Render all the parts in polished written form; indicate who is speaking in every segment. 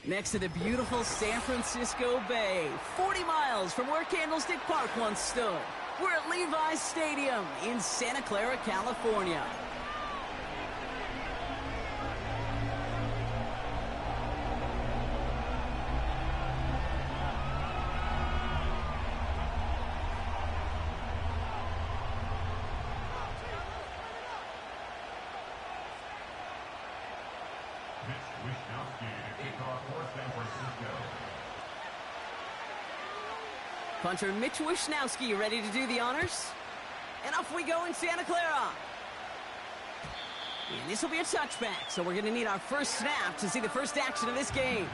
Speaker 1: Next to the beautiful San Francisco Bay, 40 miles from where Candlestick Park once stood. We're at Levi's Stadium in Santa Clara, California. Punter Mitch Wishnowsky ready to do the honors. And off we go in Santa Clara. And this will be a touchback, so we're going to need our first snap to see the first action of this game.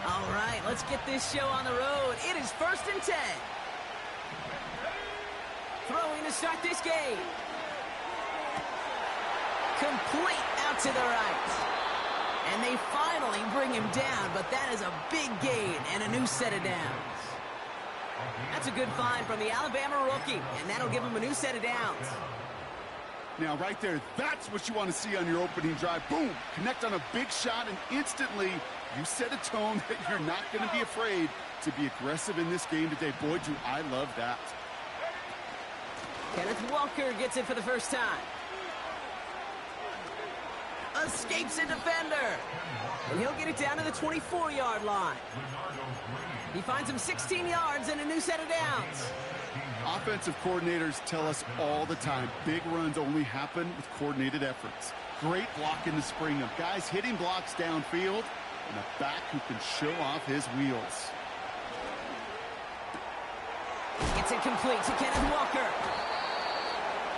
Speaker 1: All right, let's get this show on the road. It is 1st and 10. Throwing to start this game. Complete out to the right. And they finally bring him down, but that is a big gain and a new set of downs. That's a good find from the Alabama rookie, and that'll give him a new set of downs.
Speaker 2: Now, right there, that's what you want to see on your opening drive. Boom! Connect on a big shot, and instantly you set a tone that you're not going to be afraid to be aggressive in this game today. Boy, do I love that.
Speaker 1: Kenneth Walker gets it for the first time. Escapes a defender. And he'll get it down to the 24-yard line. He finds him 16 yards and a new set of downs.
Speaker 2: Offensive coordinators tell us all the time, big runs only happen with coordinated efforts. Great block in the spring of guys hitting blocks downfield and a back who can show off his wheels.
Speaker 1: Gets it complete to Kenneth Walker.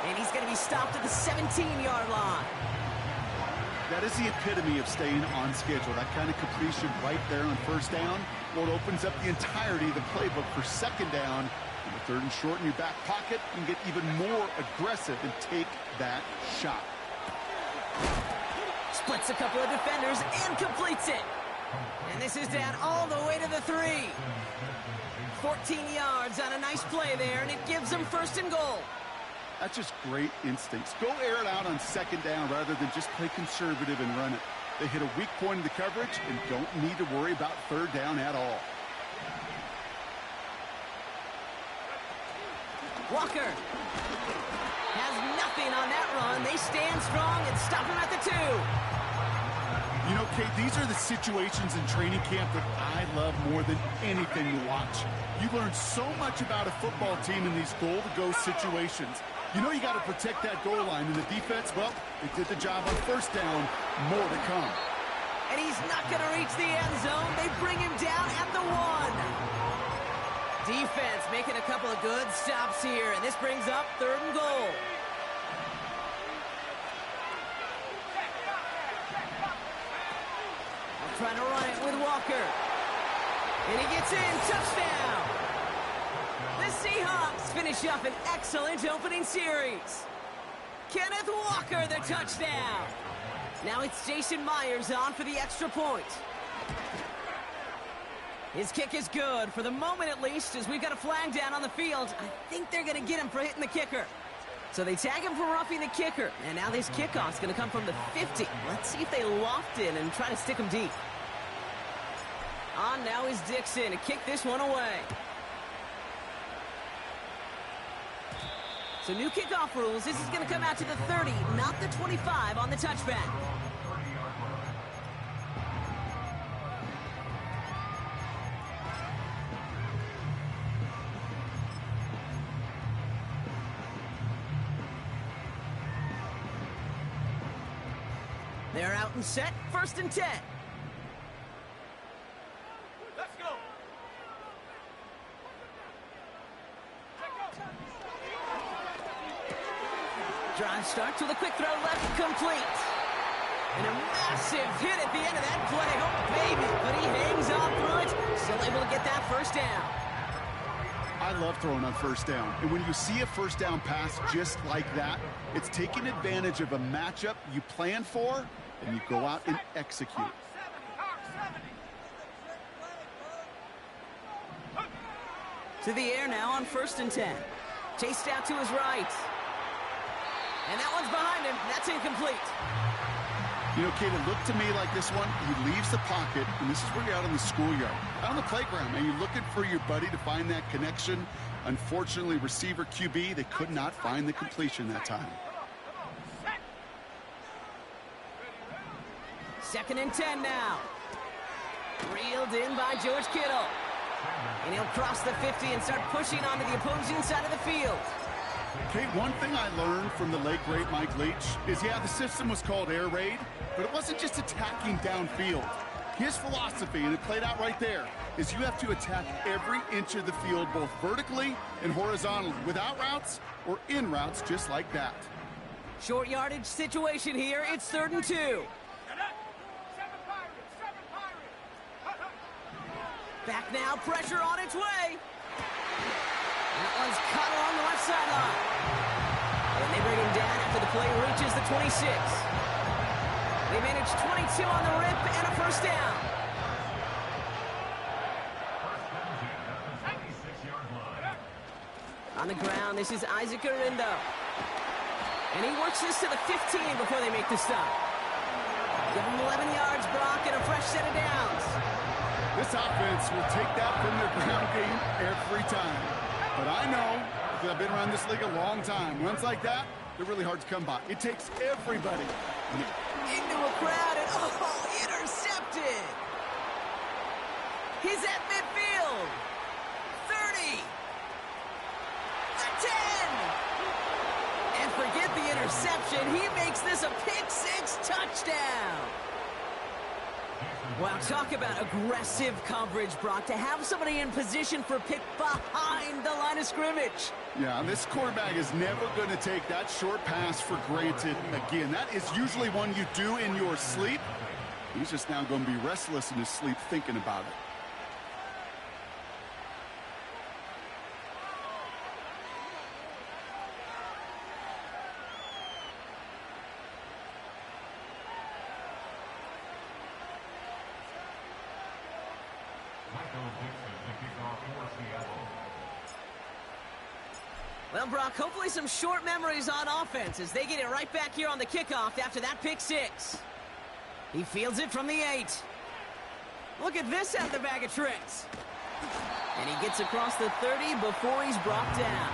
Speaker 1: And he's going to be stopped at the 17-yard line.
Speaker 2: That is the epitome of staying on schedule. That kind of completion right there on first down. Well, it opens up the entirety of the playbook for second down. In the 3rd and short in your back pocket, you can get even more aggressive and take that shot.
Speaker 1: Splits a couple of defenders and completes it. And this is down all the way to the 3. 14 yards on a nice play there, and it gives them 1st and goal.
Speaker 2: That's just great instincts. Go air it out on second down rather than just play conservative and run it. They hit a weak point in the coverage and don't need to worry about 3rd down at all.
Speaker 1: Walker has nothing on that run. They stand strong and stop him at the 2.
Speaker 2: You know, Kate, these are the situations in training camp that I love more than anything to watch. You learn so much about a football team in these goal-to-go situations. You know you got to protect that goal line, and the defense, well, they did the job on first down. More to come.
Speaker 1: And he's not going to reach the end zone. They bring him down at the 1. Defense making a couple of good stops here, and this brings up 3rd and goal. Trying to run it with Walker. And he gets in. Touchdown. The Seahawks finish up an excellent opening series. Kenneth Walker, the touchdown. Now it's Jason Myers on for the extra point. His kick is good, for the moment at least, as we've got a flag down on the field. I think they're going to get him for hitting the kicker. So they tag him for roughing the kicker. And now this kickoff's going to come from the 50. Let's see if they loft in and try to stick him deep. On now is Dixon to kick this one away. So new kickoff rules. This is going to come out to the 30, not the 25 on the touchback. They're out and set. 1st and 10.
Speaker 3: Let's go.
Speaker 1: Drive starts with a quick throw left, complete. And a massive hit at the end of that play. Oh, baby. But he hangs on through it. Still able to get that first down.
Speaker 2: I love throwing on first down. And when you see a first down pass just like that, it's taking advantage of a matchup you plan for, and you go out and execute.
Speaker 1: To the air now on 1st and 10. Chased out to his right. And that one's behind him. That's incomplete.
Speaker 2: You know, Kate, it looked to me like this one, he leaves the pocket, and this is where you're out in the schoolyard, out on the playground, and you're looking for your buddy to find that connection. Unfortunately, receiver QB, they could not find the completion that time.
Speaker 1: 2nd and 10 now. Reeled in by George Kittle. And he'll cross the 50 and start pushing onto the opposing side of the field.
Speaker 2: Kate, one thing I learned from the late, great Mike Leach is, yeah, the system was called air raid, but it wasn't just attacking downfield. His philosophy, and it played out right there, is you have to attack every inch of the field, both vertically and horizontally, without routes or in routes, just like that.
Speaker 1: Short yardage situation here. It's 3rd and 2. Back now, pressure on its way. That one's cut along the left sideline. And they bring him down after the play reaches the 26. They manage 22 on the rip and a 1st down. On the ground, this is Isaac Garindo. And he works this to the 15 before they make the stop. Give him 11 yards, Brock, and a fresh set of downs.
Speaker 2: This offense will take that from their ground game every time. But I know, because I've been around this league a long time, runs like that, they're really hard to come by. It takes everybody.
Speaker 1: Into a crowd, and intercepted. He's at midfield. 30. The 10. And forget the interception. He makes this a pick-6 touchdown. Wow, talk about aggressive coverage, Brock, to have somebody in position for a pick behind the line of scrimmage.
Speaker 2: Yeah, this quarterback is never going to take that short pass for granted again. That is usually one you do in your sleep. He's just now going to be restless in his sleep thinking about it.
Speaker 1: Well, Brock, hopefully some short memories on offense as they get it right back here on the kickoff after that pick-6. He fields it from the 8. Look at this out of the bag of tricks. And he gets across the 30 before he's brought down.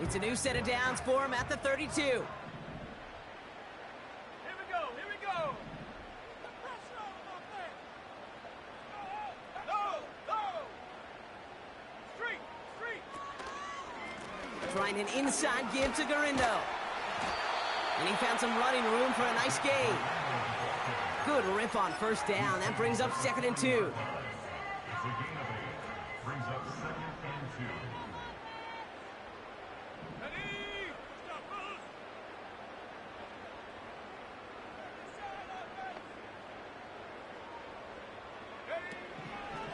Speaker 1: It's a new set of downs for him at the 32.
Speaker 3: Here we go, here we go. The pressure on him up there. Go. Street.
Speaker 1: Trying an inside give to Garindo. And he found some running room for a nice gain. Good rip on 1st down. That brings up 2nd and 2.
Speaker 3: It's a gain of 8. Brings up 2nd and 2.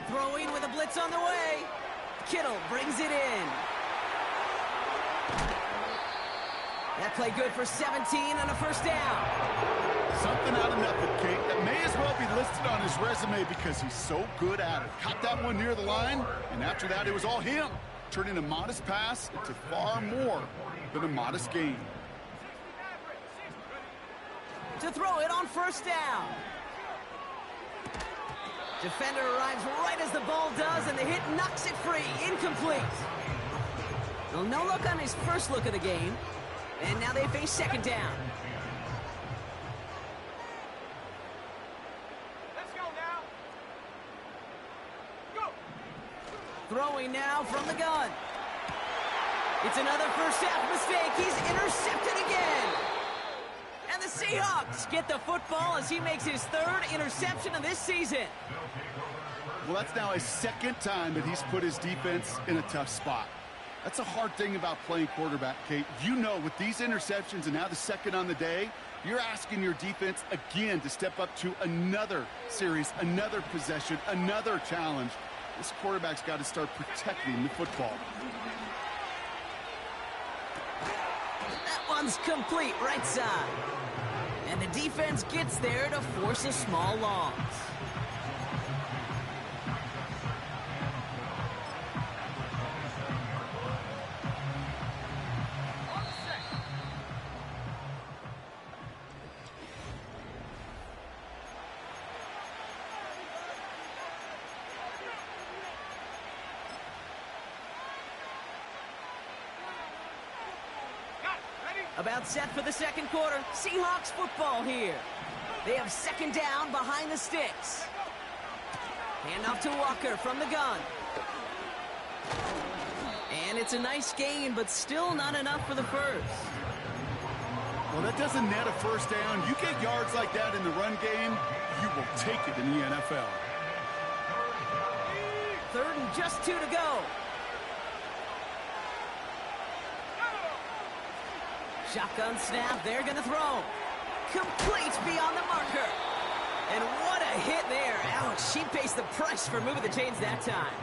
Speaker 1: Throwing with a blitz on the way. Kittle brings it in. That play good for 17 and a 1st down.
Speaker 2: Something out of nothing, Kate. That may as well be listed on his resume because he's so good at it. Caught that one near the line, and after that, it was all him. Turning a modest pass into far more than a modest gain.
Speaker 1: To throw it on 1st down. Defender arrives right as the ball does, and the hit knocks it free. Incomplete. Well, no look on his first look of the game. And now they face 2nd down.
Speaker 3: Let's go now. Go.
Speaker 1: Throwing now from the gun. It's another first half mistake. He's intercepted again. And the Seahawks get the football as he makes his 3rd interception of this season.
Speaker 2: Well, that's now his 2nd time that he's put his defense in a tough spot. That's a hard thing about playing quarterback, Kate. You know, with these interceptions and now the 2nd on the day, you're asking your defense again to step up to another series, another possession, another challenge. This quarterback's got to start protecting the football.
Speaker 1: one's complete right side. And the defense gets there to force a small loss. About set for the second quarter. Seahawks football here. They have second down behind the sticks. Handoff to Walker from the gun. And it's a nice gain, but still not enough for the first.
Speaker 2: Well, that doesn't net a first down. You get yards like that in the run game, you will take it in the NFL.
Speaker 1: Third and just 2 to go. Shotgun snap, they're going to throw. Complete beyond the marker. And what a hit there. Ouch, she pays the price for moving the chains that time.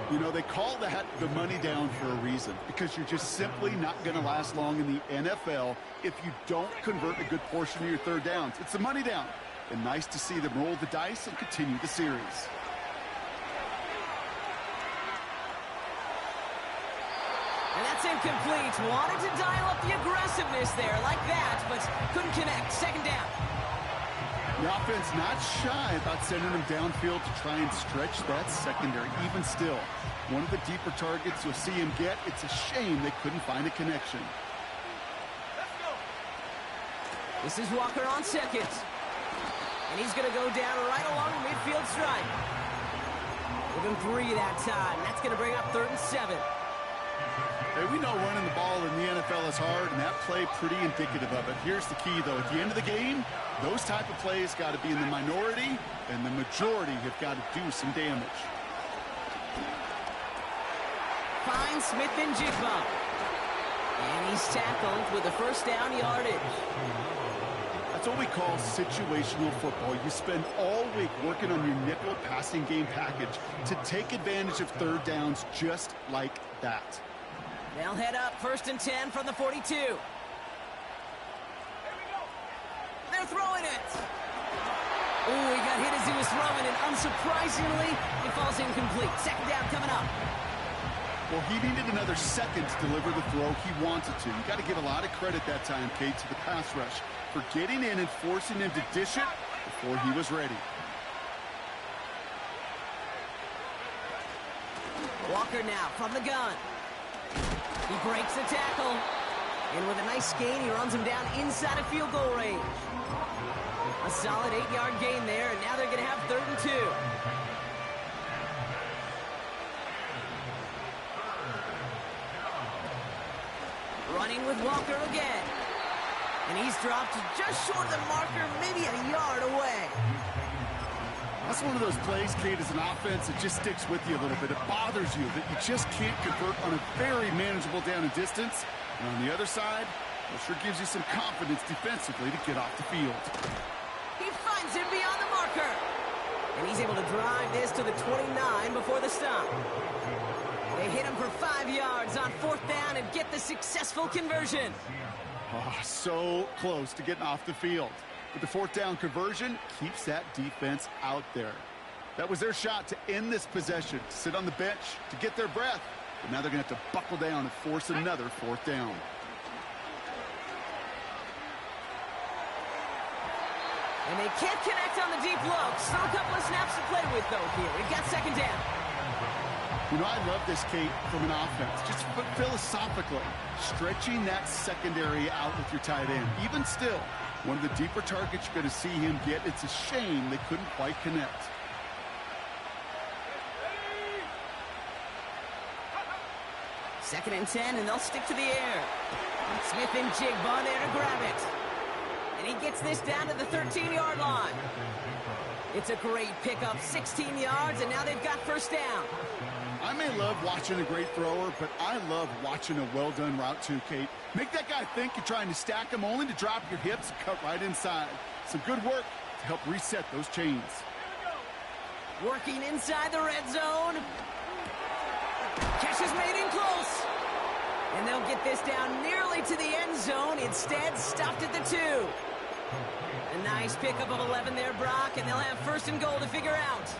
Speaker 2: You know, they call that the money down for a reason, because you're just simply not going to last long in the NFL if you don't convert a good portion of your third downs. It's the money down. And nice to see them roll the dice and continue the series.
Speaker 1: And that's incomplete. Wanted to dial up the aggressiveness there like that, but couldn't connect. Second down.
Speaker 2: The offense not shy about sending them downfield to try and stretch that secondary. Even still, one of the deeper targets you'll see him get. It's a shame they couldn't find a connection.
Speaker 1: This is Walker on second. And he's going to go down right along the midfield stripe. Within 3 that time. That's going to bring up 3rd and 7.
Speaker 2: Hey, we know running the ball in the NFL is hard, and that play pretty indicative of it. Here's the key, though. At the end of the game, those type of plays got to be in the minority, and the majority have got to do some damage.
Speaker 1: Finds Smith and Jigba. And he's tackled with a first down yardage.
Speaker 2: That's what we call situational football. You spend all week working on your nickel passing game package to take advantage of third downs just like that.
Speaker 1: They'll head up 1st and 10 from the 42. They're throwing it. Oh, he got hit as he was throwing, and unsurprisingly, it falls incomplete. Second down coming up.
Speaker 2: Well, he needed another second to deliver the throw he wanted to. You got to give a lot of credit that time, Kate, to the pass rush for getting in and forcing him to dish it before he was ready.
Speaker 1: Walker now from the gun. He breaks the tackle. And with a nice gain, he runs him down inside of field goal range. A solid 8-yard gain there, and now they're going to have 3rd and 2. Running with Walker again. And he's dropped just short of the marker, maybe a yard away.
Speaker 2: That's one of those plays, Kate, as an offense, it just sticks with you a little bit. It bothers you that you just can't convert on a very manageable down and distance. And on the other side, it sure gives you some confidence defensively to get off the field.
Speaker 1: He finds him beyond the marker. And he's able to drive this to the 29 before the stop. They hit him for 5 yards on 4th down and get the successful conversion.
Speaker 2: Oh, so close to getting off the field. But the 4th down conversion keeps that defense out there. That was their shot to end this possession, to sit on the bench, to get their breath. But now they're going to have to buckle down and force another 4th down.
Speaker 1: And they can't connect on the deep look. Still a couple of snaps to play with, though, here. We've got 2nd down.
Speaker 2: You know, I love this, Kate, from an offense. Just philosophically, stretching that secondary out with your tight end. Even still, one of the deeper targets you're going to see him get. It's a shame they couldn't quite connect.
Speaker 1: Second and 10, and they'll stick to the air. Smith and Jigba there to grab it. And he gets this down to the 13-yard line. It's a great pickup, 16 yards, and now they've got 1st down.
Speaker 2: I may love watching a great thrower, but I love watching a well-done route too, Kate. Make that guy think you're trying to stack him only to drop your hips and cut right inside. Some good work to help reset those chains.
Speaker 1: Working inside the red zone. Catch is made in close. And they'll get this down nearly to the end zone, instead stopped at the 2. A nice pickup of 11 there, Brock, and they'll have first and goal to figure out.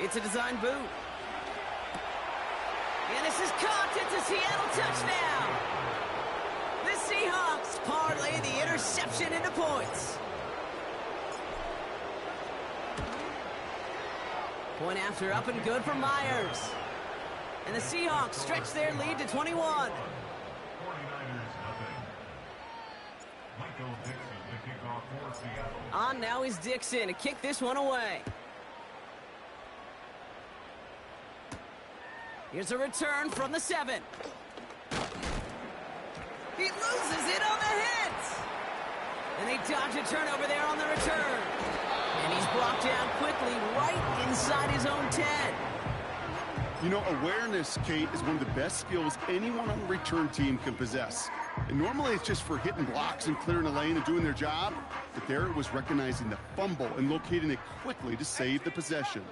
Speaker 1: It's a design boot. And this is caught. It's a Seattle touchdown. The Seahawks parlay the interception into points. Point after, up and good for Myers. And the Seahawks stretch their lead to 21. On now is Dixon to kick this one away. Here's a return from the 7. He loses it on the hit. And they dodge a turnover there on the return. And he's brought down quickly right inside his own 10.
Speaker 2: You know, awareness, Kate, is one of the best skills anyone on the return team can possess. And normally it's just for hitting blocks and clearing a lane and doing their job. But there it was recognizing the fumble and locating it quickly to save the possession.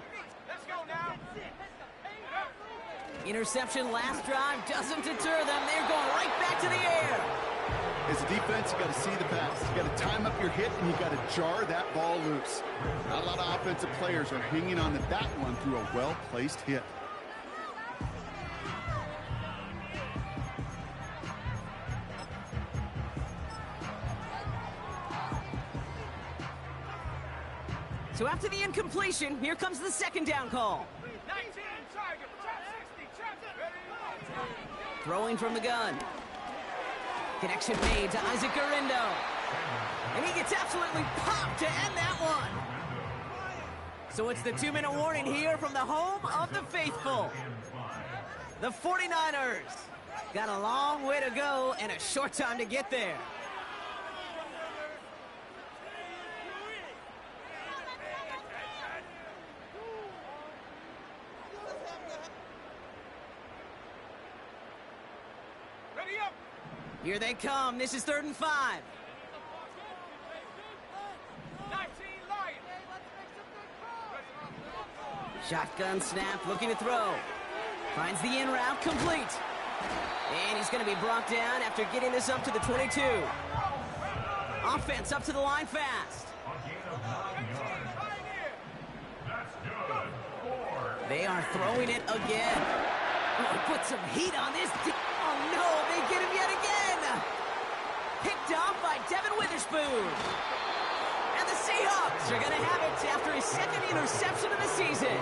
Speaker 3: Let's go now.
Speaker 1: Interception last drive doesn't deter them. They're going right back to the air.
Speaker 2: As a defense, you got to see the pass. You got to time up your hit, and you got to jar that ball loose. Not a lot of offensive players are hanging on to that one through a well-placed hit.
Speaker 1: So after the incompletion, here comes the second down call.
Speaker 3: 19 target, trap 60, trap ready.
Speaker 1: Throwing from the gun. Connection made to Isaac Garindo. And he gets absolutely popped to end that one. So it's the 2-minute warning here from the home of the faithful. The 49ers got a long way to go and a short time to get there.
Speaker 3: Ready up.
Speaker 1: Here they come. This is 3rd and 5.
Speaker 3: 19 Lions.
Speaker 1: Shotgun snap, looking to throw. Finds the in route, complete. And he's going to be brought down after getting this up to the 22. Offense up to the line fast. They are throwing it again. Oh, put some heat on this. Oh, no, they get him yet again. Picked off by Devin Witherspoon. And the Seahawks are going to have it after his second interception of the season.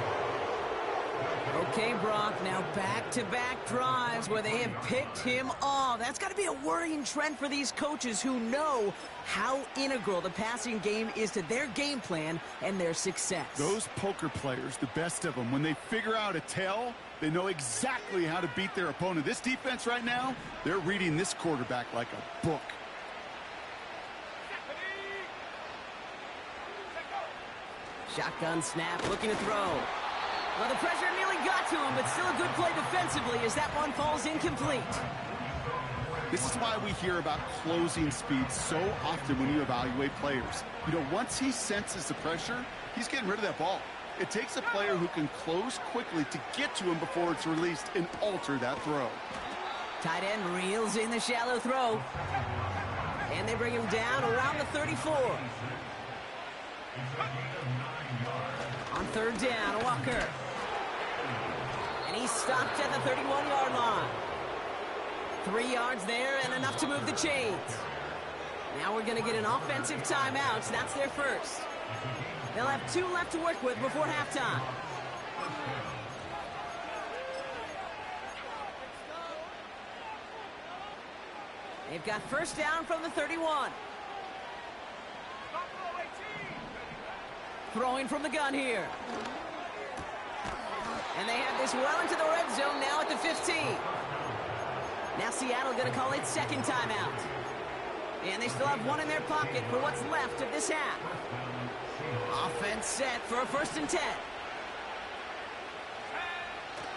Speaker 1: Okay, Brock, now back-to-back drives where they have picked him off. That's got to be a worrying trend for these coaches who know how integral the passing game is to their game plan and their success.
Speaker 2: Those poker players, the best of them, when they figure out a tell, they know exactly how to beat their opponent. This defense right now, they're reading this quarterback like a book.
Speaker 1: Shotgun snap, looking to throw. Well, the pressure nearly got to him, but still a good play defensively as that one falls incomplete.
Speaker 2: This is why we hear about closing speed so often when you evaluate players. You know, once he senses the pressure, he's getting rid of that ball. It takes a player who can close quickly to get to him before it's released and alter that throw.
Speaker 1: Tight end reels in the shallow throw. And they bring him down around the 34. On 3rd down, Walker. And he's stopped at the 31-yard line. 3 yards there and enough to move the chains. Now we're going to get an offensive timeout. So that's their first. They'll have 2 left to work with before halftime. They've got first down from the 31. Throwing from the gun here. And they have this well into the red zone now at the 15. Now Seattle going to call its second timeout. And they still have one in their pocket for what's left of this half. Offense set for a 1st and 10.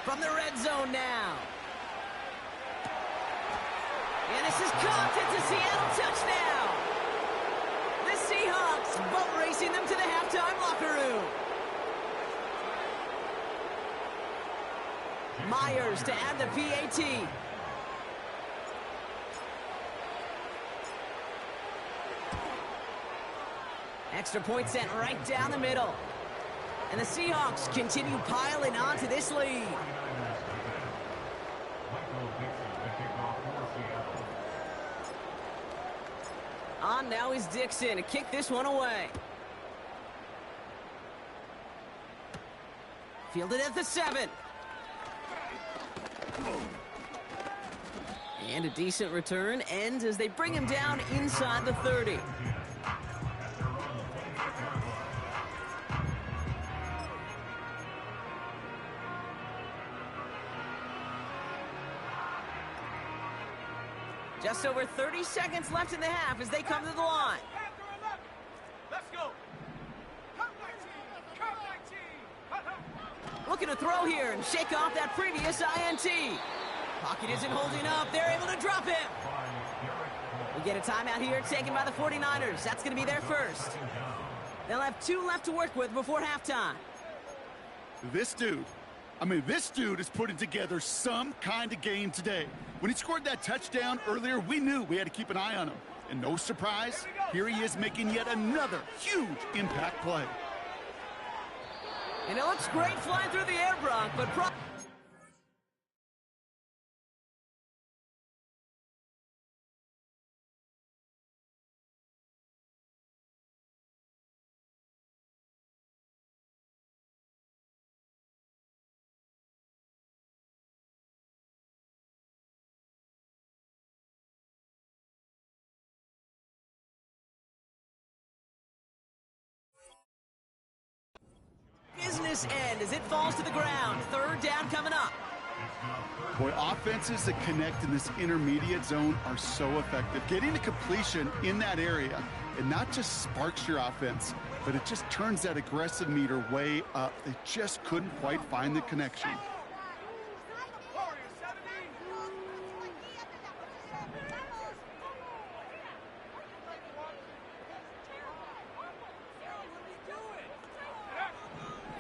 Speaker 1: From the red zone now. And this is caught. It's a Seattle touchdown. The Seahawks boat racing them to the halftime locker room. Myers to add the PAT. Extra point sent right down the middle. And the Seahawks continue piling onto this lead. On now is Dixon to kick this one away. Fielded at the 7. And a decent return ends as they bring him down inside the 30. Just over 30 seconds left in the half as they come to the line.
Speaker 3: Let's go. Cut 19. Cut 19.
Speaker 1: Looking to throw here and shake off that previous INT. Pocket isn't holding up. They're able to drop him. We get a timeout here taken by the 49ers. That's going to be their first. They'll have 2 left to work with before halftime.
Speaker 2: This dude is putting together some kind of game today. When he scored that touchdown earlier, we knew we had to keep an eye on him. And no surprise, here he is making yet another huge impact play.
Speaker 1: And it looks great flying through the air, Brock, but business end as it falls to the ground. Third down coming up.
Speaker 2: Boy, offenses that connect in this intermediate zone are so effective. Getting a completion in that area, it not just sparks your offense, but it just turns that aggressive meter way up. They just couldn't quite find the connection.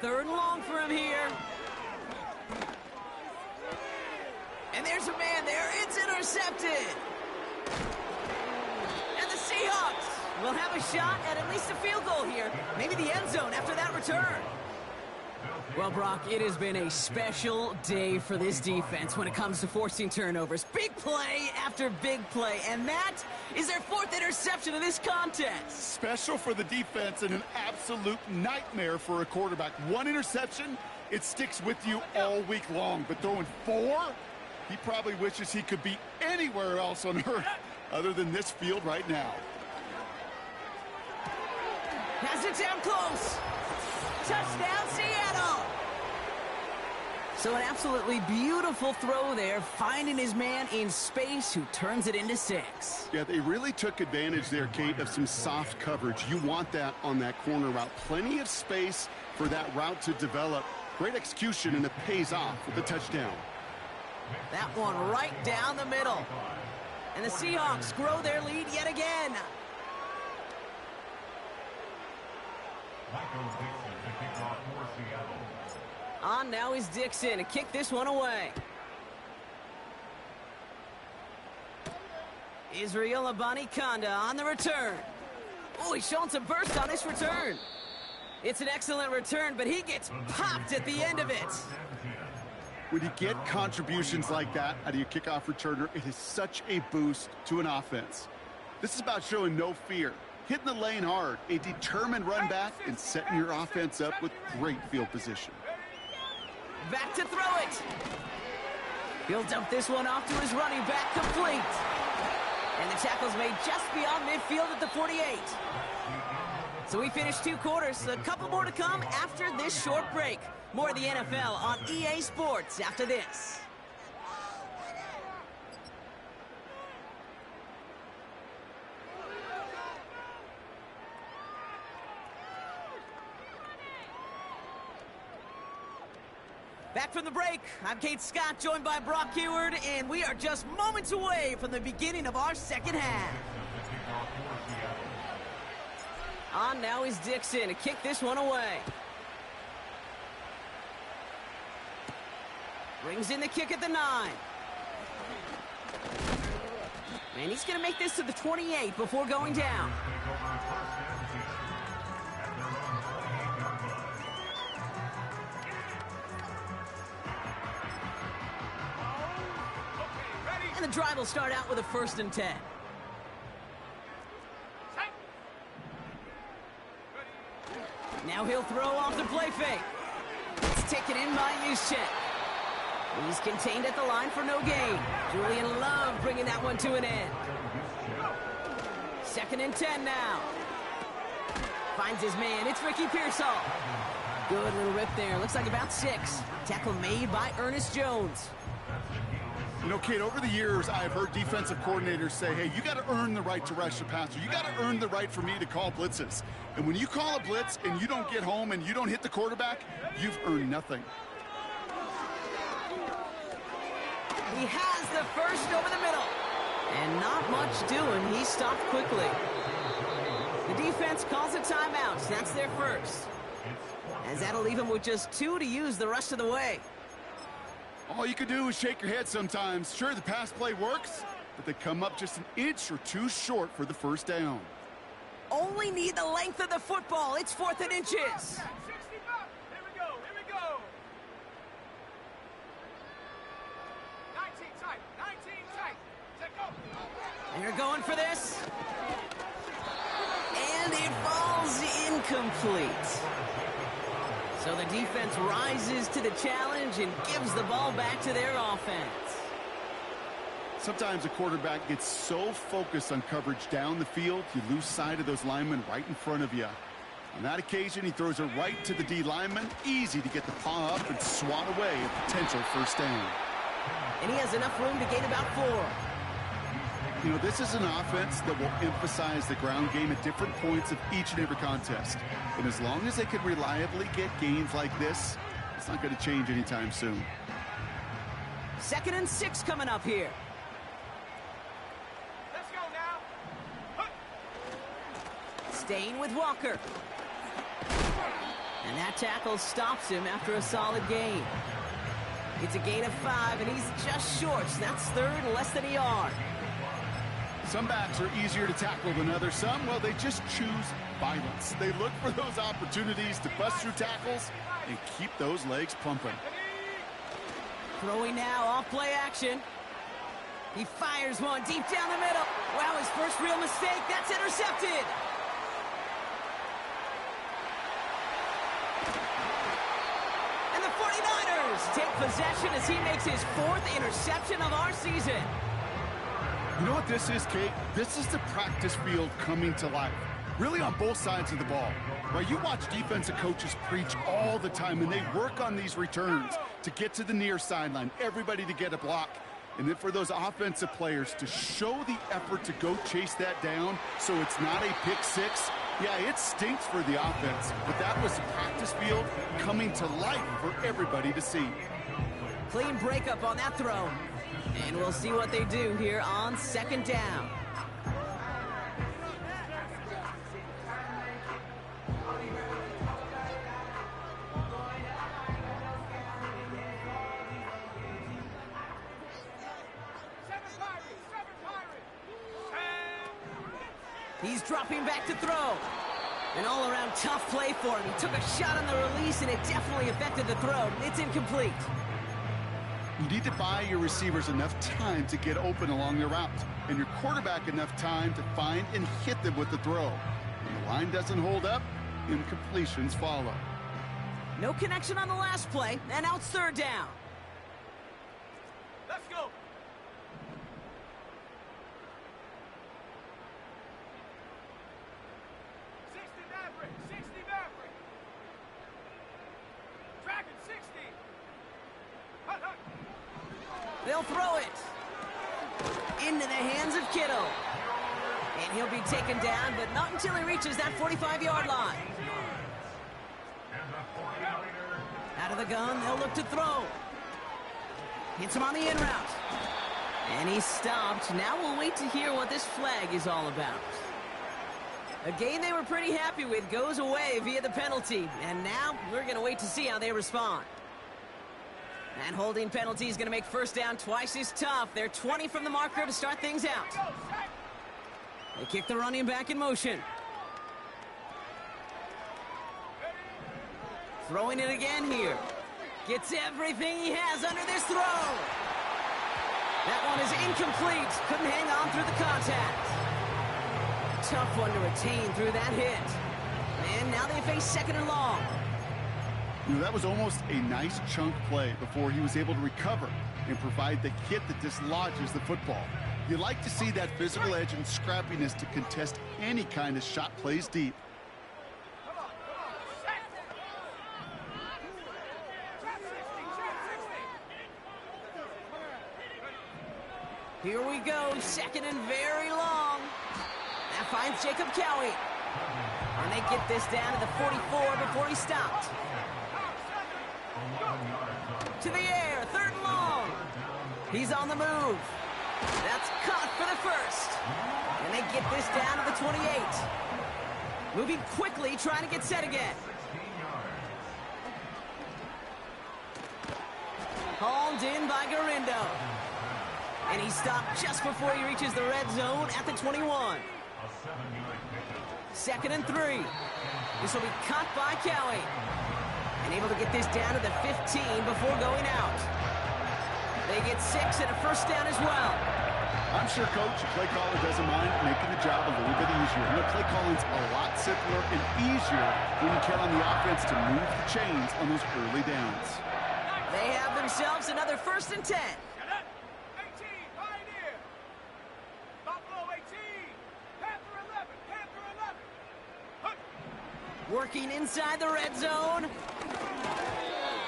Speaker 1: Third and long for him here. And there's a man there. It's intercepted. And the Seahawks will have a shot at least a field goal here. Maybe the end zone after that return. Well, Brock, it has been a special day for this defense when it comes to forcing turnovers. Big play after big play, and that is their 4th interception of this contest.
Speaker 2: Special for the defense and an absolute nightmare for a quarterback. 1 interception, it sticks with you all week long. But throwing 4, he probably wishes he could be anywhere else on earth other than this field right now.
Speaker 1: Has it down close. Touchdown, Seattle. So an absolutely beautiful throw there, finding his man in space who turns it into 6.
Speaker 2: Yeah, they really took advantage there, Kate, of some soft coverage. You want that on that corner route. Plenty of space for that route to develop. Great execution, and it pays off with the touchdown.
Speaker 1: That one right down the middle. And the Seahawks grow their lead yet again. On now is Dixon to kick this one away. Israel Abanikanda on the return. Oh, he's showing some burst on this return. It's an excellent return, but he gets popped at the end of it.
Speaker 2: When you get contributions like that out of your kickoff returner, it is such a boost to an offense. This is about showing no fear, hitting the lane hard, a determined run back, and setting your offense up with great field position.
Speaker 1: Back to throw it. He'll dump this one off to his running back, complete. And the tackle's made just beyond midfield at the 48. So we finished 2 quarters, a couple more to come after this short break. More of the NFL on EA Sports after this. Back from the break, I'm Kate Scott, joined by Brock Heward, and we are just moments away from the beginning of our second half. On now is Dixon to kick this one away. Brings in the kick at the 9. And he's going to make this to the 28 before going down. And the drive will start out with a 1st and 10. Now he'll throw off the play fake. It's taken in by Juszczyk. He's contained at the line for no gain. Julian Love bringing that one to an end. 2nd and 10 now. Finds his man. It's Ricky Pearsall. Good little rip there. Looks like about 6. Tackle made by Ernest Jones.
Speaker 2: You know, Kate, over the years, I've heard defensive coordinators say, hey, you got to earn the right to rush the passer. You got to earn the right for me to call blitzes. And when you call a blitz and you don't get home and you don't hit the quarterback, you've earned nothing.
Speaker 1: He has the 1st over the middle. And not much doing. He stopped quickly. The defense calls a timeout. That's their 1st. As that'll leave him with just 2 to use the rest of the way.
Speaker 2: All you can do is shake your head sometimes. Sure, the pass play works, but they come up just an inch or 2 short for the 1st down.
Speaker 1: Only need the length of the football. It's 4th and inches.
Speaker 3: 65. Here we go. Here we go. 19 tight. 19 tight. Take off.
Speaker 1: And you're going for this. And it falls incomplete. So the defense rises to the challenge and gives the ball back to their offense.
Speaker 2: Sometimes a quarterback gets so focused on coverage down the field, you lose sight of those linemen right in front of you. On that occasion, he throws it right to the D lineman. Easy to get the paw up and swat away a potential 1st down.
Speaker 1: And he has enough room to gain about 4.
Speaker 2: You know, this is an offense that will emphasize the ground game at different points of each and every contest. And as long as they can reliably get gains like this, it's not going to change anytime soon.
Speaker 1: 2nd and 6 coming up here.
Speaker 3: Let's go now.
Speaker 1: Staying with Walker. And that tackle stops him after a solid gain. It's a gain of 5, and he's just short. So that's 3rd, less than a yard.
Speaker 2: Some backs are easier to tackle than others. Some, well, they just choose violence. They look for those opportunities to bust through tackles and keep those legs pumping.
Speaker 1: Throwing now off play action. He fires one deep down the middle. Wow, his first real mistake. That's intercepted. And the 49ers take possession as he makes his 4th interception of our season.
Speaker 2: You know what this is, Kate? This is the practice field coming to life. Really on both sides of the ball. Right? You watch defensive coaches preach all the time, and they work on these returns to get to the near sideline, everybody to get a block. And then for those offensive players to show the effort to go chase that down so it's not a pick 6. Yeah, it stinks for the offense, but that was the practice field coming to life for everybody to see.
Speaker 1: Clean breakup on that throw. And we'll see what they do here on 2nd down. He's dropping back to throw. An all-around tough play for him. He took a shot on the release, and it definitely affected the throw. It's incomplete.
Speaker 2: You need to buy your receivers enough time to get open along their route, and your quarterback enough time to find and hit them with the throw. When the line doesn't hold up, incompletions follow.
Speaker 1: No connection on the last play, and now it's 3rd down.
Speaker 3: Let's go.
Speaker 1: They'll throw it into the hands of Kittle. And he'll be taken down, but not until he reaches that 45-yard line. Out of the gun, they'll look to throw. Hits him on the in route. And he's stopped. Now we'll wait to hear what this flag is all about. A game they were pretty happy with goes away via the penalty. And now we're going to wait to see how they respond. That holding penalty is going to make first down twice as tough. They're 20 from the marker to start things out. They kick the running back in motion. Throwing it again here. Gets everything he has under this throw. That one is incomplete. Couldn't hang on through the contact. Tough one to retain through that hit. And now they face second and long.
Speaker 2: You know, that was almost a nice chunk play before he was able to recover and provide the hit that dislodges the football. You like to see that physical edge and scrappiness to contest any kind of shot plays deep.
Speaker 1: Here we go, second and very long. That finds Jacob Cowie. And they get this down to the 44 before he stopped. To the air, third and long. He's on the move. That's caught for the first. And they get this down to the 28. Moving quickly, trying to get set again. Hauled in by Garindo. And he stopped just before he reaches the red zone at the 21. Second and 3. This will be caught by Cowie. And able to get this down to the 15 before going out. They get 6 and a first down as well.
Speaker 2: I'm sure Coach, play caller doesn't mind making the job a little bit easier. You know, play calling's a lot simpler and easier when you count on the offense to move the chains on those early downs.
Speaker 1: They have themselves another first and 10. Working inside the red zone.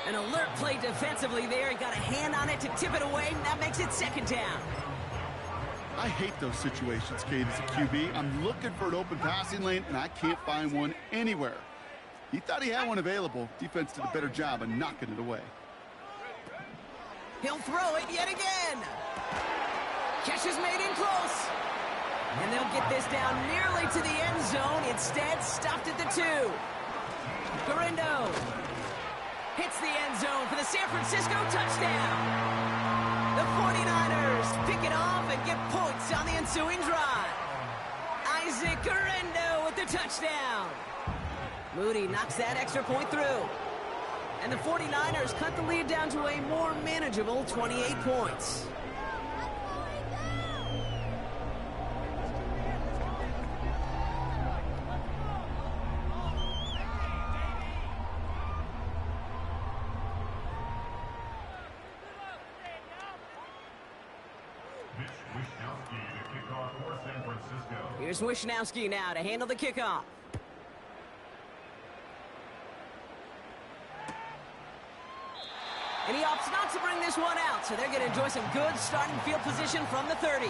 Speaker 1: An alert play defensively there. He got a hand on it to tip it away, and that makes it second down.
Speaker 2: I hate those situations, Kate, as a QB. I'm looking for an open passing lane, and I can't find one anywhere. He thought he had one available. Defense did a better job of knocking it away.
Speaker 1: He'll throw it yet again. Catch is made in close. And they'll get this down nearly to the end zone. Instead, stopped at the 2. Garindo hits the end zone for the San Francisco touchdown. The 49ers pick it off and get points on the ensuing drive. Isaac Garindo with the touchdown. Moody knocks that extra point through. And the 49ers cut the lead down to a more manageable 28 points. Here's Wishnowski now to handle the kickoff. And he opts not to bring this one out, so they're going to enjoy some good starting field position from the 30.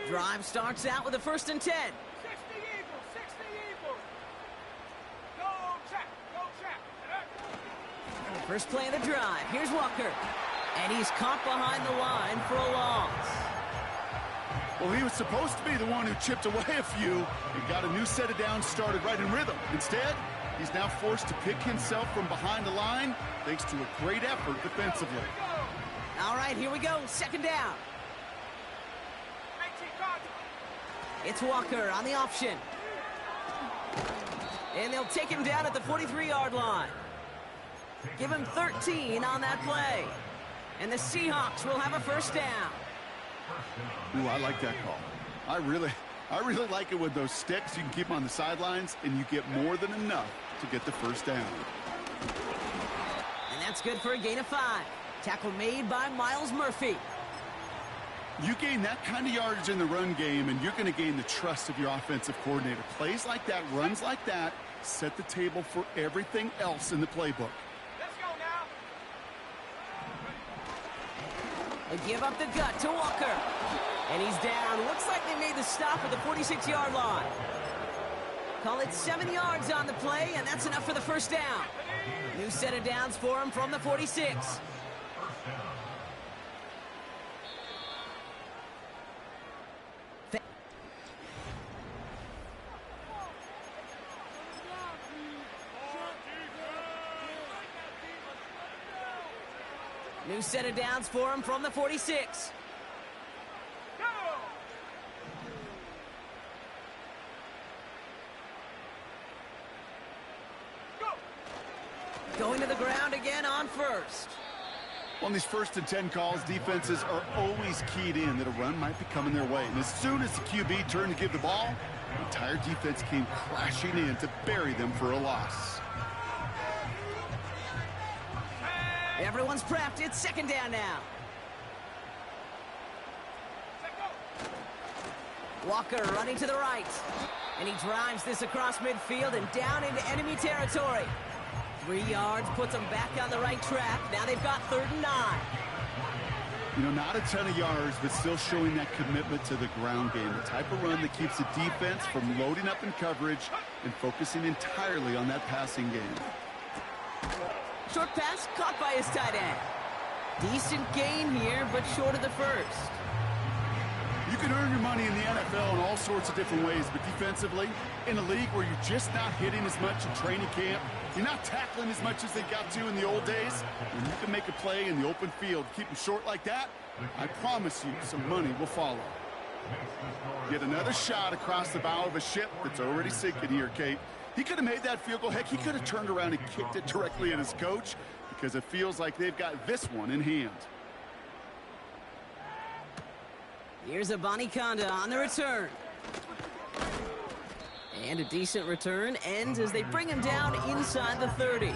Speaker 1: Drive starts out with a first and 10.
Speaker 3: 60 Eagles, 60 Eagles. Go check, go check.
Speaker 1: First play of the drive. Here's Walker. And he's caught behind the line for a loss.
Speaker 2: Well, he was supposed to be the one who chipped away a few and got a new set of downs started right in rhythm. Instead, he's now forced to pick himself from behind the line thanks to a great effort defensively.
Speaker 1: All right, here we go. Second down. It's Walker on the option. And they'll take him down at the 43-yard line. Give him 13 on that play. And the Seahawks will have a first down.
Speaker 2: Ooh, I like that call. I really like it with those sticks. You can keep them on the sidelines, and you get more than enough to get the first down.
Speaker 1: And that's good for a gain of 5. Tackle made by Miles Murphy.
Speaker 2: You gain that kind of yardage in the run game, and you're going to gain the trust of your offensive coordinator. Plays like that, runs like that, set the table for everything else in the playbook.
Speaker 3: Let's go now.
Speaker 1: They give up the gut to Walker. And he's down. Looks like they made the stop at the 46-yard line. Call it 7 yards on the play, and that's enough for the first down. New set of downs for him from the 46. New set of downs for him from the 46. Going to the ground again on first.
Speaker 2: On these 1st and 10 calls, defenses are always keyed in that a run might be coming their way. And as soon as the QB turned to give the ball, the entire defense came crashing in to bury them for a loss.
Speaker 1: Everyone's prepped. It's 2nd down now. Walker running to the right. And he drives this across midfield and down into enemy territory. 3 yards puts them back on the right track. Now they've got 3rd and 9.
Speaker 2: You know, not a ton of yards, but still showing that commitment to the ground game. The type of run that keeps the defense from loading up in coverage and focusing entirely on that passing game.
Speaker 1: Short pass caught by his tight end. Decent gain here, but short of the first.
Speaker 2: You can earn your money in the NFL in all sorts of different ways, but defensively, in a league where you're just not hitting as much in training camp, you're not tackling as much as they got to in the old days, when you can make a play in the open field, keep them short like that, I promise you some money will follow. Get another shot across the bow of a ship that's already sinking here, Kate. He could have made that field goal. Heck, he could have turned around and kicked it directly at his coach because it feels like they've got this one in hand.
Speaker 1: Here's a Conda on the return. And a decent return ends as they bring him down inside the 30.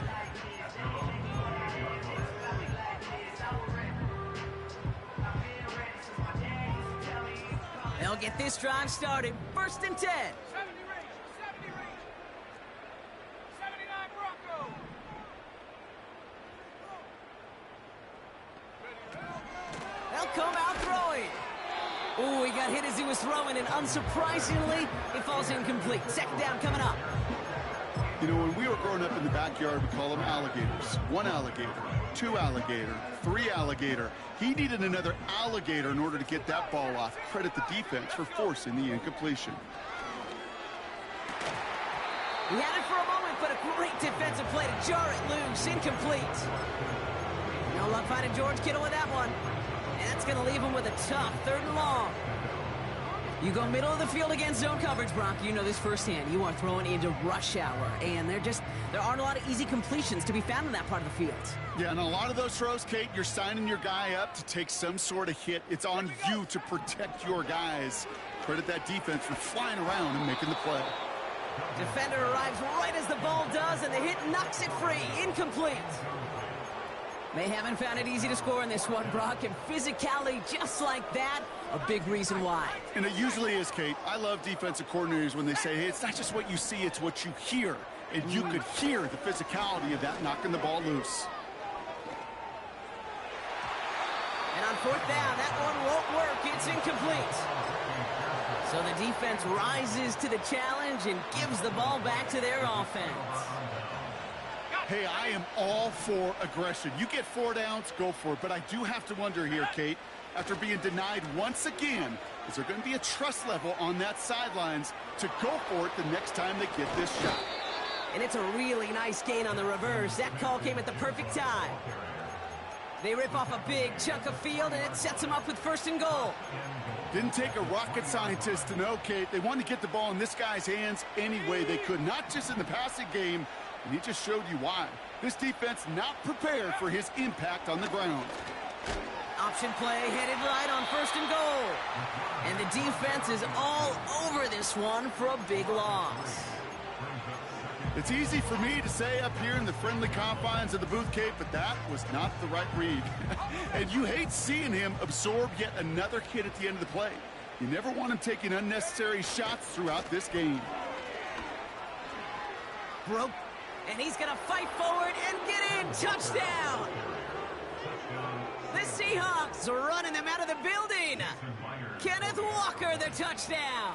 Speaker 1: They'll get this drive started. 1st and 10.
Speaker 3: 70 range, 79 Bronco.
Speaker 1: They'll come out throwing. Ooh, he got hit as he was throwing, and unsurprisingly, it falls incomplete. 2nd down coming up.
Speaker 2: You know, when we were growing up in the backyard, we call them alligators. 1 alligator, 2 alligator, 3 alligator. He needed another alligator in order to get that ball off. Credit the defense for forcing the incompletion.
Speaker 1: He had it for a moment, but a great defensive play to jar it loose. Incomplete. No luck finding George Kittle with that one. And that's going to leave him with a tough 3rd and long. You go middle of the field against zone coverage, Brock. You know this firsthand. You are throwing into rush hour, and there aren't a lot of easy completions to be found in that part of the field.
Speaker 2: Yeah, and a lot of those throws, Kate, you're signing your guy up to take some sort of hit. It's on you to protect your guys. Credit that defense for flying around and making the play.
Speaker 1: Defender arrives right as the ball does, and the hit knocks it free. Incomplete. They haven't found it easy to score in this one, Brock, and physicality just like that, a big reason why.
Speaker 2: And it usually is, Kate. I love defensive coordinators when they say, hey, it's not just what you see, it's what you hear. And you could hear the physicality of that knocking the ball loose.
Speaker 1: And on 4th down, that one won't work. It's incomplete. So the defense rises to the challenge and gives the ball back to their offense.
Speaker 2: Hey, I am all for aggression. You get 4 downs, go for it. But I do have to wonder here, Kate, after being denied once again, is there going to be a trust level on that sidelines to go for it the next time they get this shot?
Speaker 1: And it's a really nice gain on the reverse. That call came at the perfect time. They rip off a big chunk of field, and it sets them up with 1st and goal.
Speaker 2: Didn't take a rocket scientist to know, Kate. They wanted to get the ball in this guy's hands any way they could, not just in the passing game, and he just showed you why. This defense not prepared for his impact on the ground.
Speaker 1: Option play headed right on 1st and goal. And the defense is all over this one for a big loss.
Speaker 2: It's easy for me to say up here in the friendly confines of the booth, Kate, but that was not the right read. And you hate seeing him absorb yet another hit at the end of the play. You never want him taking unnecessary shots throughout this game.
Speaker 1: Broke. And he's going to fight forward and get in. Touchdown. The Seahawks are running them out of the building. Kenneth Walker, the touchdown.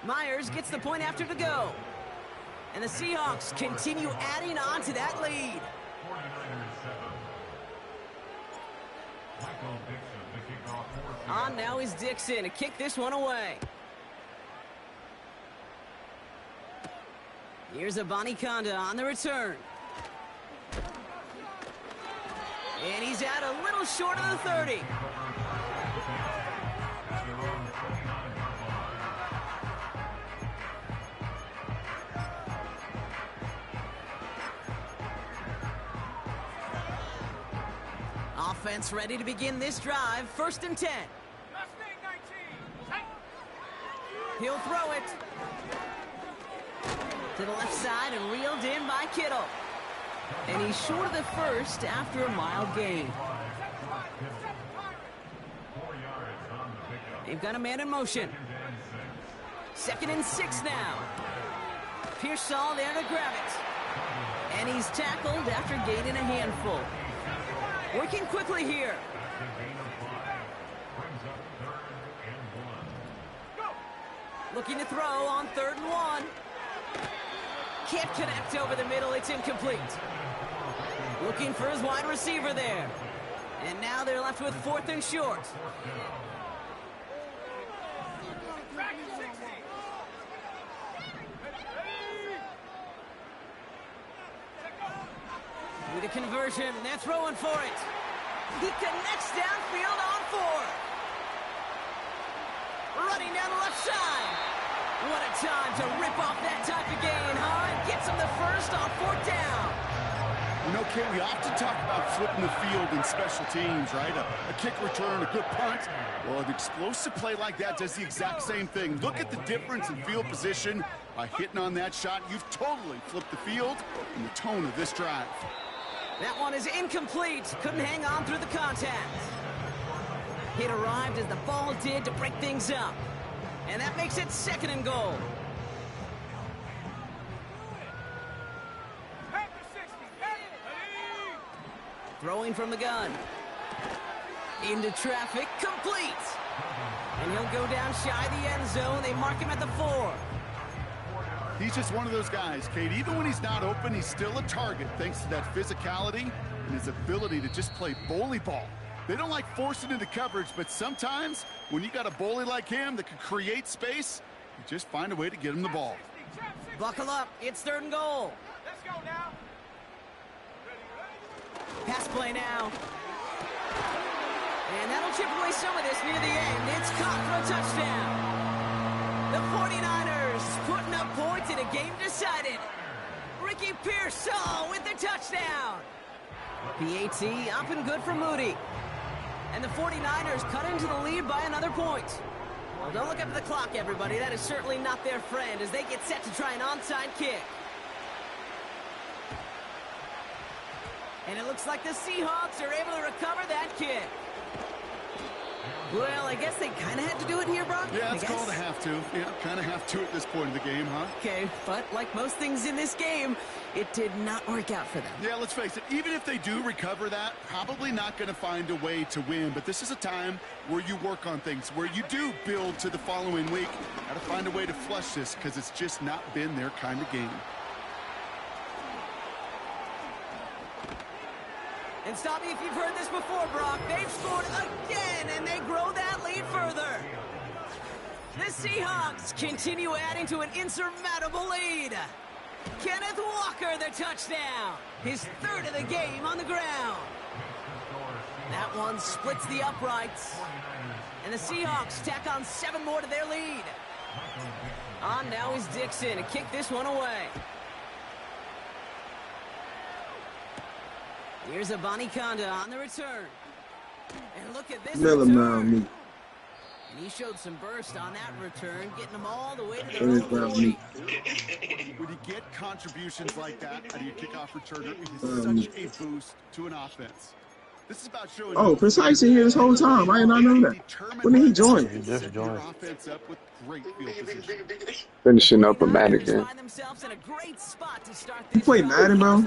Speaker 1: Myers gets the point after to go. And the Seahawks continue adding on to that lead. On now is Dixon to kick this one away. Here's Abanikanda on the return. And he's out a little short of the 30. Offense ready to begin this drive. 1st and 10. He'll throw it to the left side and reeled in by Kittle. And he's short of the first after a mild gain. They've got a man in motion. 2nd and 6 now. Pearsall there to grab it. And he's tackled after gaining a handful. Working quickly here. Looking to throw on 3rd and 1. Can't connect over the middle. It's incomplete. Looking for his wide receiver there. And now they're left with 4th and short. With a conversion, they're throwing for it. He connects downfield on 4. Running down the left side. What a time to rip off that type of gain, huh? And gets him the first on 4th down.
Speaker 2: You know, Kate, we often talk about flipping the field in special teams, right? A kick return, a good punt. Well, an explosive play like that does the exact same thing. Look at the difference in field position. By hitting on that shot, you've totally flipped the field and the tone of this drive.
Speaker 1: That one is incomplete. Couldn't hang on through the contact. It arrived as the ball did to break things up. And that makes it 2nd and goal. Throwing from the gun. Into traffic, complete. And he'll go down shy of the end zone. They mark him at the 4.
Speaker 2: He's just one of those guys, Kate. Even when he's not open, he's still a target thanks to that physicality and his ability to just play bully ball. They don't like forcing into coverage, but sometimes when you got a bully like him that can create space, you just find a way to get him the ball.
Speaker 1: Buckle up. It's 3rd and goal.
Speaker 3: Let's go now.
Speaker 1: Pass play now. And that'll chip away some of this near the end. It's caught for a touchdown. The 49ers putting up points in a game decided. Ricky Pearsall with the touchdown. PAT up and good for Moody. And the 49ers cut into the lead by another point. Well, don't look up at the clock, everybody. That is certainly not their friend as they get set to try an onside kick. And it looks like the Seahawks are able to recover that kick. Well, I guess they kind of had to do it here, Brock.
Speaker 2: Yeah, it's called a have to. Yeah, kind of have to at this point in the game, huh?
Speaker 1: Okay, but like most things in this game, it did not work out for them.
Speaker 2: Yeah, let's face it. Even if they do recover that, probably not going to find a way to win. But this is a time where you work on things, where you do build to the following week. Got to find a way to flush this because it's just not been their kind of game.
Speaker 1: And stop me if you've heard this before, Brock. They've scored again, and they grow that lead further. The Seahawks continue adding to an insurmountable lead. Kenneth Walker, the touchdown. His 3rd of the game on the ground. That one splits the uprights. And the Seahawks tack on 7 more to their lead. On now is Dixon to kick this one away. Here's Abanikanda on the return. And look at this return. And he showed some burst on that return, getting them all the way to the own 40.
Speaker 2: When you get contributions like that out of your kickoff returner, it is such a boost to an offense. This is about showing.
Speaker 4: Oh, Precise in here this whole time. I did not know that. When did he join?
Speaker 2: He just joined. Offense up with great field position.
Speaker 5: Finishing up a Madden game.
Speaker 4: You play Madden, bro?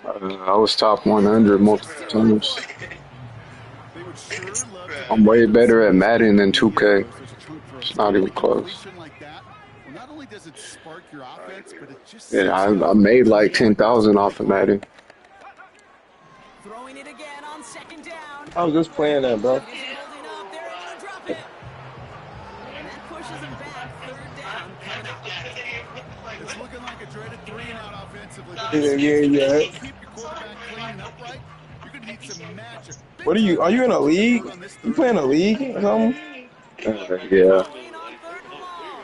Speaker 5: I was top 100 multiple times. I'm way better at Madden than 2K. It's not even close.
Speaker 2: Not only does it spark your offense, but it just
Speaker 5: Yeah, I made like 10,000 off of Madden.
Speaker 1: Throwing it again on second down.
Speaker 6: I was just playing that, bro.
Speaker 1: He isn't holding up. They're able to drop it. And that pushes him back. Third down coming up.
Speaker 2: It's looking like a dreaded 3-and-out offensively.
Speaker 6: Yeah.
Speaker 2: Keep your quarterback clean and upright. You're going to need some magic.
Speaker 6: What are you? Are you in a league? You playing a league or something?
Speaker 5: Yeah.
Speaker 1: Throwing on third and long.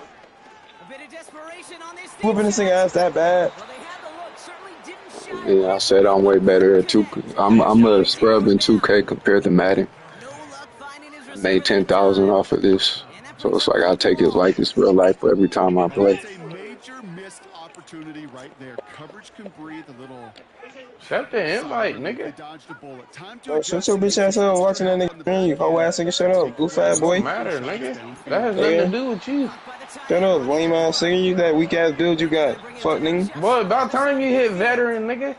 Speaker 1: A bit of desperation on this
Speaker 6: Whooping this thing ass that bad?
Speaker 1: Well, they had the look. Certainly didn't shy
Speaker 5: Yeah, I said I'm way better at 2K. I'm a scrub in 2K compared to Madden.
Speaker 1: No luck finding his
Speaker 5: I made 10,000 off of this. So it's like I take it like it's real life for every time I play.
Speaker 2: It's a major missed opportunity right there. Coverage can breathe a little.
Speaker 7: Shut the invite, nigga.
Speaker 2: They dodged a bullet. Time to
Speaker 6: Oh, shut your bitch ass up watching that nigga game. You whole ass nigga, shut up. Goof ass boy.
Speaker 7: Don't matter, nigga. That has nothing to do with you.
Speaker 6: Shut up, lame ass nigga. You that weak ass build you got. Fuck nigga.
Speaker 7: Boy, about time you hit veteran, nigga.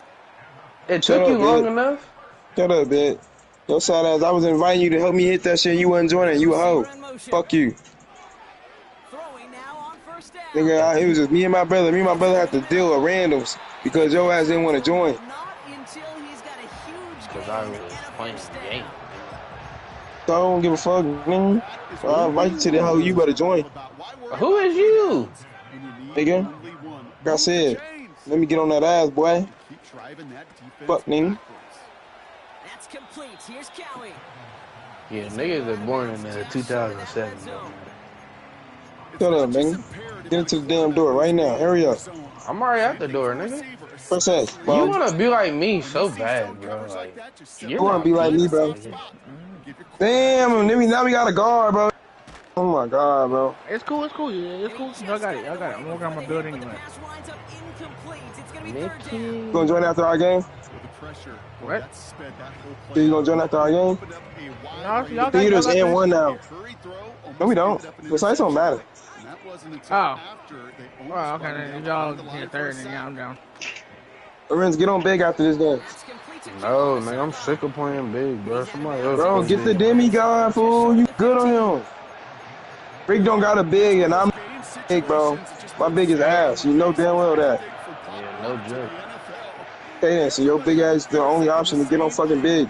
Speaker 7: It
Speaker 6: Shut
Speaker 7: took you
Speaker 6: up,
Speaker 7: long
Speaker 6: bitch.
Speaker 7: enough.
Speaker 6: Shut up, bitch. Your side ass. I was inviting you to help me hit that shit. You wasn't joining. You a hoe. Fuck you.
Speaker 1: Throwing now on first down.
Speaker 6: Nigga, it was just me and my brother. Me and my brother had to deal with randoms because your ass didn't want to join.
Speaker 1: Not until he's got a huge
Speaker 7: Because
Speaker 1: gain
Speaker 7: I
Speaker 1: and
Speaker 7: was
Speaker 1: a
Speaker 7: playing
Speaker 1: first
Speaker 7: the
Speaker 1: down.
Speaker 7: game.
Speaker 6: So I don't give a fuck, nigga. So I invite you to the hoe. You better join.
Speaker 7: Who is you?
Speaker 6: Nigga, like I said, let me get on that ass, boy. Fuck, nigga.
Speaker 1: That's complete. Here's Cowie.
Speaker 7: Yeah, niggas are born in 2007.
Speaker 6: Shut up, nigga. Get into the damn door right now. Hurry up.
Speaker 7: I'm already at the door, nigga.
Speaker 6: Press X,
Speaker 7: You
Speaker 6: bro.
Speaker 7: want to be like me so bad, bro. Like,
Speaker 6: You want to be like me, bro. Damn, now we got a guard, bro. Oh my god, bro.
Speaker 3: It's cool. It's cool. It's cool. Y'all got it. I'm working on my build anyway.
Speaker 1: Pass winds up incomplete. It's going to be third down.
Speaker 6: You gonna join after our game?
Speaker 3: What?
Speaker 6: So you gonna join after our game?
Speaker 3: Y'all
Speaker 6: Theaters
Speaker 3: got
Speaker 6: and one now. No, we don't. The sites don't matter.
Speaker 3: Oh. Well, okay, then y'all get third, and yeah, I'm down.
Speaker 6: Lorenz, get on big after this game.
Speaker 1: That's complete to
Speaker 7: no, nigga, I'm sick of playing big, bro. Somebody else
Speaker 6: Bro,
Speaker 7: play
Speaker 6: get the
Speaker 7: big.
Speaker 6: demigod, fool. You good on him. Rick don't got a big, and I'm big, bro. My big is ass. You know damn well that.
Speaker 7: Yeah, no joke.
Speaker 6: Okay, then, so your big ass is the only option to get on fucking big.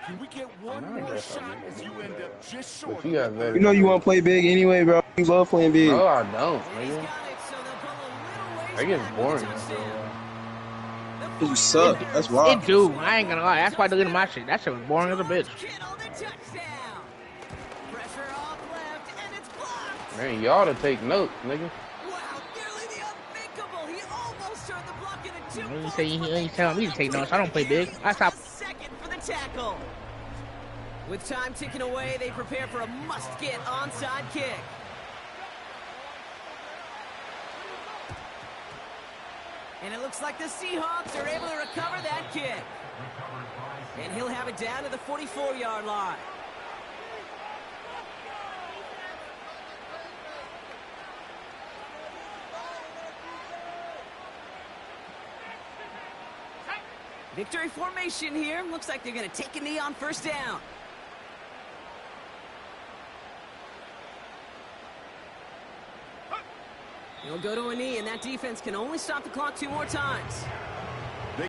Speaker 2: Can we get one more shot if you end up just short?
Speaker 7: But you got veteran.
Speaker 6: You know you want to play big anyway, bro. You love playing big.
Speaker 7: No, I don't,
Speaker 1: He's
Speaker 7: nigga.
Speaker 1: got it, so they'll pull a little ways
Speaker 7: That gets
Speaker 1: back with
Speaker 7: boring
Speaker 1: the
Speaker 7: after a
Speaker 1: touchdown.
Speaker 6: You suck. That's why.
Speaker 3: It do. I ain't gonna lie. That's why I deleted my shit. That shit was boring as a bitch.
Speaker 1: Kittle, the touchdown. Pressure off left, and it's blocked.
Speaker 7: Man, y'all to take notes, nigga.
Speaker 1: Wow, nearly the unthinkable. He almost turned the block into 2
Speaker 3: You
Speaker 1: points.
Speaker 3: say you ain't telling me to take notes. I don't play big. I stop.
Speaker 1: Second for the tackle. With time ticking away, they prepare for a must-get onside kick. And it looks like the Seahawks are able to recover that kick. And he'll have it down to the 44-yard line. Victory formation here. Looks like they're going to take a knee on first down. He'll go to a knee, and that defense can only stop the clock 2 more times.